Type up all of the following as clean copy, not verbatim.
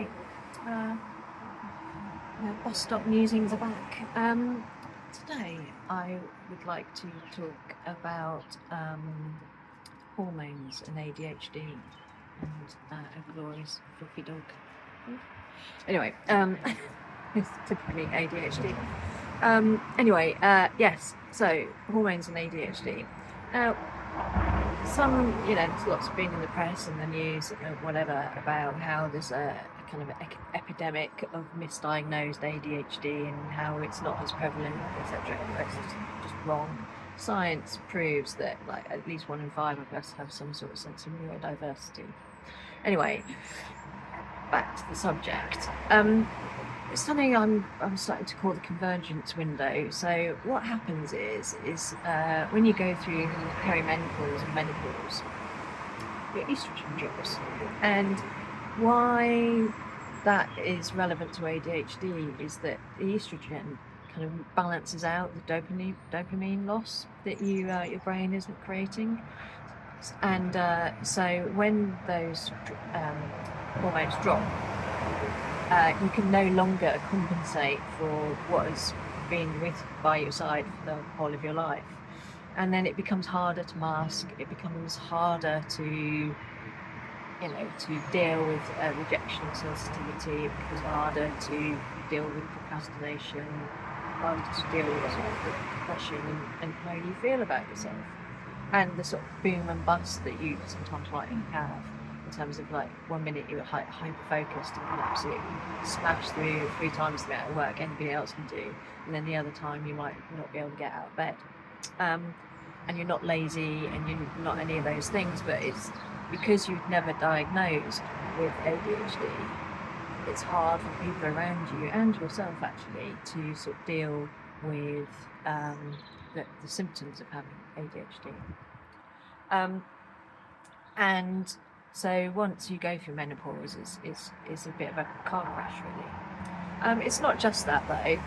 Okay, bus stop musings are back. Today I would like to talk about hormones and ADHD and a glorious fluffy dog. Anyway, it's typically ADHD. Yes, so hormones and ADHD. Now, there's lots been in the press and the news, whatever, about how there's a kind of epidemic of misdiagnosed ADHD and how it's not as prevalent, etc. It's just wrong. Science proves that at least 1 in 5 of us have some sort of sense of neurodiversity. Anyway, back to the subject. It's something I'm starting to call the convergence window. So what happens is when you go through perimenopause and menopause, your estrogen drops. And why that is relevant to ADHD is that the estrogen kind of balances out the dopamine loss that your brain isn't creating. And so when those hormones drop, you can no longer compensate for what has been by your side for the whole of your life. And then it becomes harder to mask, it becomes harder to deal with rejection and sensitivity, it becomes harder to deal with procrastination, harder to deal with sort of depression and how you feel about yourself. And the sort of boom and bust that you sometimes might have. In terms of 1 minute you're hyper-focused and can absolutely smash through 3 times the amount of work anybody else can do, and then the other time you might not be able to get out of bed. And you're not lazy and you're not any of those things, but it's because you've never diagnosed with ADHD, it's hard for people around you and yourself actually to sort of deal with the symptoms of having ADHD. And so once you go through menopause, it's a bit of a car crash, really. It's not just that though.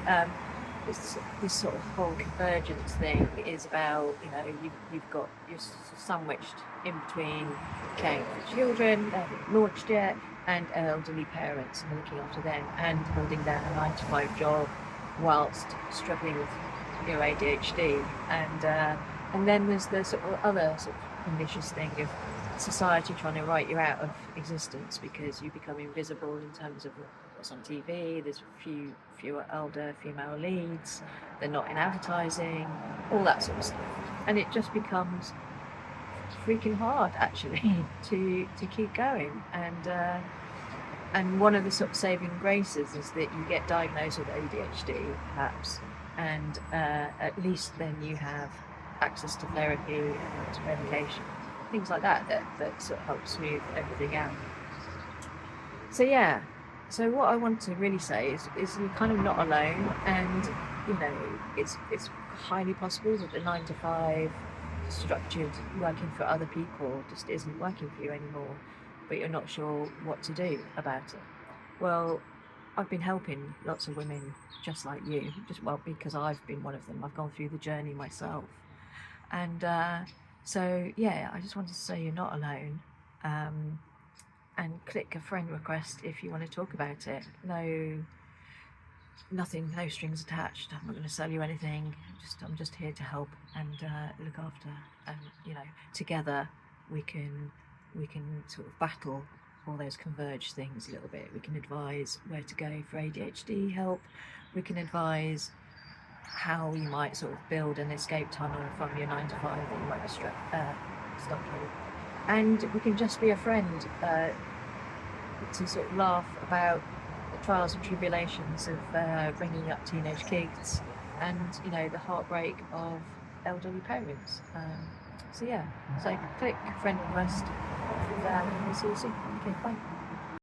This sort of whole convergence thing is about, you're sandwiched in between caring for children, they haven't launched yet, and elderly parents and looking after them, and holding down a 9-to-5 job whilst struggling with your ADHD. And then there's the sort of other sort of pernicious thing of society trying to write you out of existence because you become invisible in terms of what's on TV. There's fewer elder female leads, they're not in advertising, all that sort of stuff, and it just becomes freaking hard actually to keep going. And one of the sort of saving graces is that you get diagnosed with ADHD perhaps, and at least then you have access to therapy and to medication, things like that sort of help smooth everything out. So what I want to really say is you're kind of not alone, and it's highly possible that the 9-to-5 structured working for other people just isn't working for you anymore, but you're not sure what to do about it. Well, I've been helping lots of women just like you, because I've been one of them. I've gone through the journey myself, and I just wanted to say you're not alone, and click a friend request if you want to talk about it. No strings attached. I'm not going to sell you anything. I'm just here to help and look after, and together we can sort of battle all those converged things a little bit. We can advise where to go for ADHD help. We can advise how you might sort of build an escape tunnel from your 9-to-5 that you might be stuck with. And we can just be a friend to sort of laugh about the trials and tribulations of bringing up teenage kids and the heartbreak of elderly parents. So click friend request, and we'll see you soon. Okay, bye.